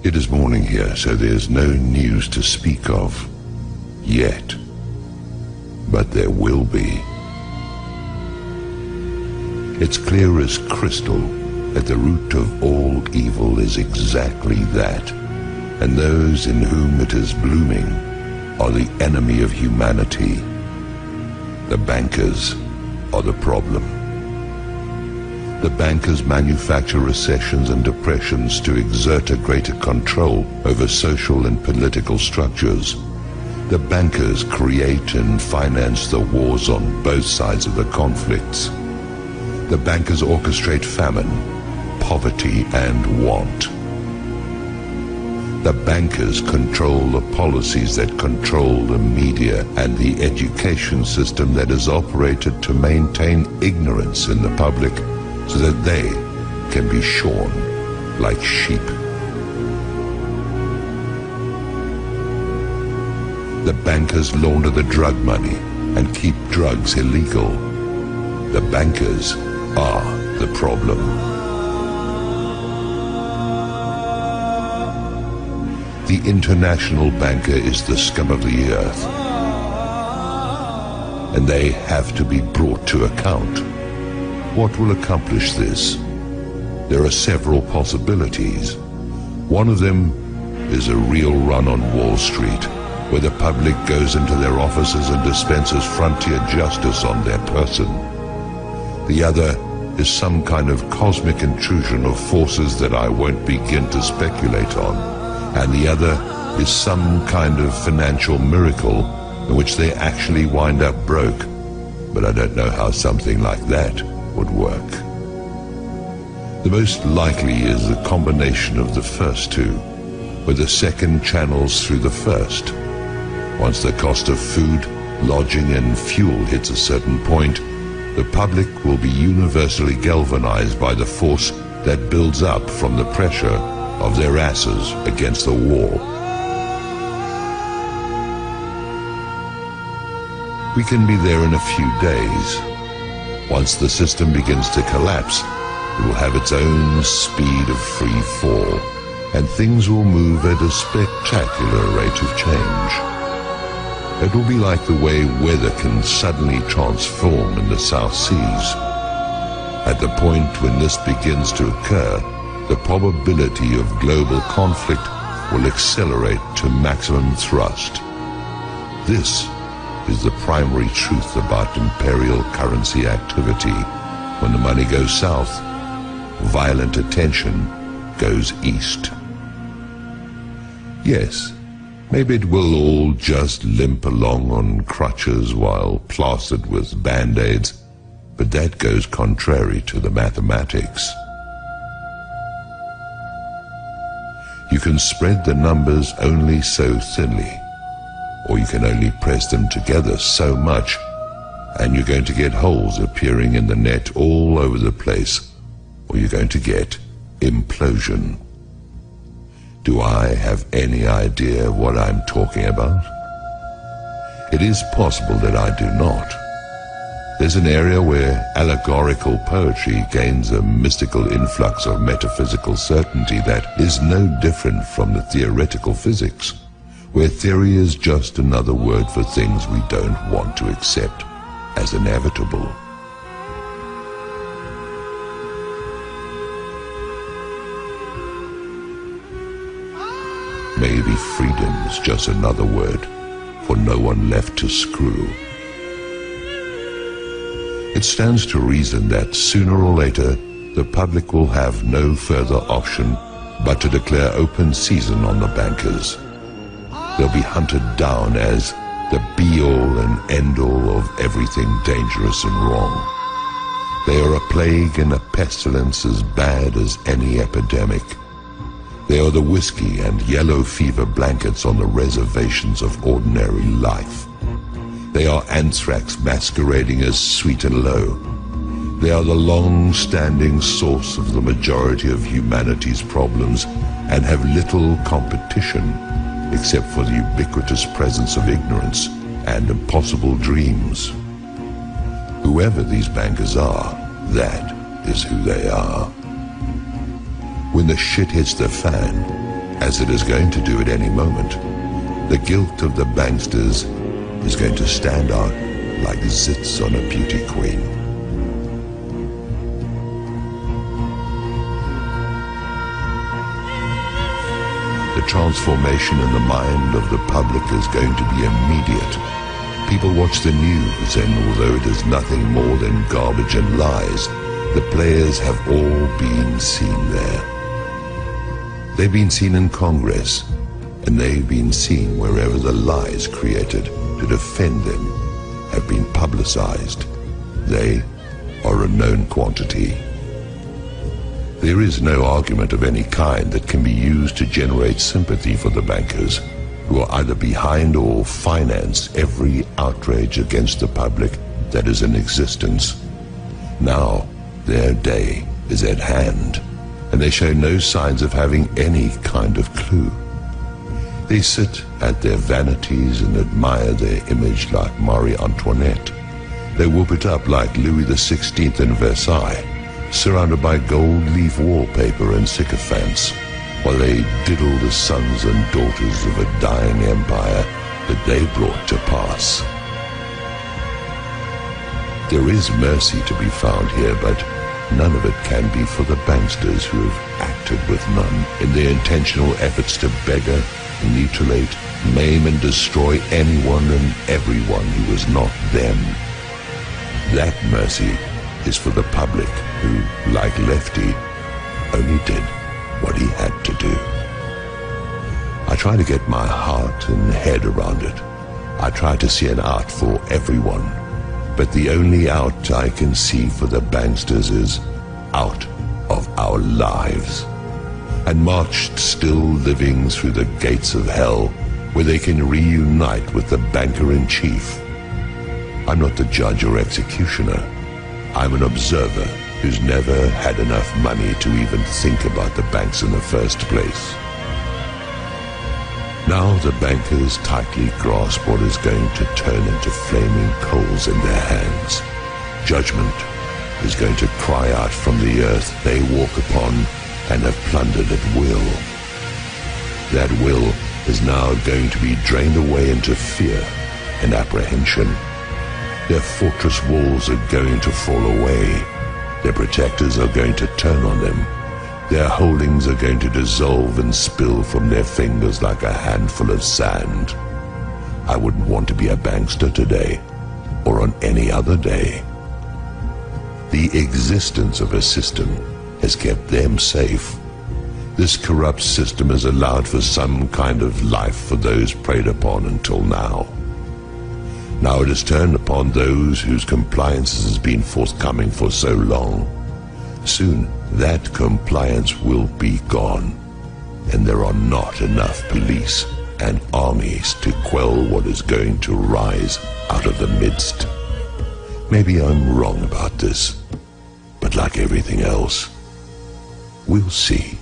It is morning here, so there's no news to speak of yet. But there will be. It's clear as crystal that the root of all evil is exactly that, and those in whom it is blooming are the enemy of humanity. The bankers are the problem. The bankers manufacture recessions and depressions to exert a greater control over social and political structures. The bankers create and finance the wars on both sides of the conflicts. The bankers orchestrate famine, poverty, and want. The bankers control the policies that control the media and the education system that is operated to maintain ignorance in the public so that they can be shorn like sheep. The bankers launder the drug money and keep drugs illegal. The bankers are the problem. The international banker is the scum of the earth, and they have to be brought to account. What will accomplish this? There are several possibilities. One of them is a real run on Wall Street, where the public goes into their offices and dispenses frontier justice on their person. The other is some kind of cosmic intrusion of forces that I won't begin to speculate on. And the other is some kind of financial miracle in which they actually wind up broke. But I don't know how something like that would work. The most likely is a combination of the first two, where the second channels through the first. Once the cost of food, lodging, and fuel hits a certain point, the public will be universally galvanized by the force that builds up from the pressure of their asses against the wall. We can be there in a few days. Once the system begins to collapse, it will have its own speed of free fall, and things will move at a spectacular rate of change. It will be like the way weather can suddenly transform in the South Seas. At the point when this begins to occur, the probability of global conflict will accelerate to maximum thrust. This is the primary truth about imperial currency activity. When the money goes south, violent attention goes east. Yes, maybe it will all just limp along on crutches while plastered with band-aids, but that goes contrary to the mathematics. You can spread the numbers only so thinly, or you can only press them together so much, and you're going to get holes appearing in the net all over the place, or you're going to get implosion. Do I have any idea what I'm talking about? It is possible that I do not. There's an area where allegorical poetry gains a mystical influx of metaphysical certainty that is no different from the theoretical physics, where theory is just another word for things we don't want to accept as inevitable. Maybe freedom's just another word for no one left to screw. It stands to reason that sooner or later the public will have no further option but to declare open season on the bankers. They'll be hunted down as the be-all and end-all of everything dangerous and wrong. They are a plague and a pestilence as bad as any epidemic. They are the whiskey and yellow fever blankets on the reservations of ordinary life. They are anthrax masquerading as sweet and low. They are the long-standing source of the majority of humanity's problems and have little competition except for the ubiquitous presence of ignorance and impossible dreams. Whoever these bankers are, that is who they are. When the shit hits the fan, as it is going to do at any moment, the guilt of the banksters is going to stand out like zits on a beauty queen. The transformation in the mind of the public is going to be immediate. People watch the news, and although it is nothing more than garbage and lies, the players have all been seen there. They've been seen in Congress, and they've been seen wherever the lies created to defend them have been publicized. They are a known quantity. There is no argument of any kind that can be used to generate sympathy for the bankers, who are either behind or finance every outrage against the public that is in existence. Now, their day is at hand, and they show no signs of having any kind of clue. They sit at their vanities and admire their image like Marie Antoinette. They whoop it up like Louis XVI in Versailles, surrounded by gold leaf wallpaper and sycophants, while they diddle the sons and daughters of a dying empire that they brought to pass. There is mercy to be found here, but none of it can be for the banksters who have acted with none in their intentional efforts to beggar, mutilate, maim and destroy anyone and everyone who is not them. That mercy is for the public who, like Lefty, only did what he had to do. I try to get my heart and head around it. I try to see an out for everyone, but the only out I can see for the banksters is out of our lives, and marched still living through the gates of hell, where they can reunite with the banker-in-chief. I'm not the judge or executioner. I'm an observer who's never had enough money to even think about the banks in the first place. Now the bankers tightly grasp what is going to turn into flaming coals in their hands. Judgment is going to cry out from the earth they walk upon and have plundered at will. That will is now going to be drained away into fear and apprehension. Their fortress walls are going to fall away. Their protectors are going to turn on them. Their holdings are going to dissolve and spill from their fingers like a handful of sand. I wouldn't want to be a bankster today, or on any other day. The existence of a system has kept them safe. This corrupt system has allowed for some kind of life for those preyed upon until now. Now it has turned upon those whose compliance has been forthcoming for so long. Soon that compliance will be gone, and there are not enough police and armies to quell what is going to rise out of the midst. Maybe I'm wrong about this, but like everything else, we'll see.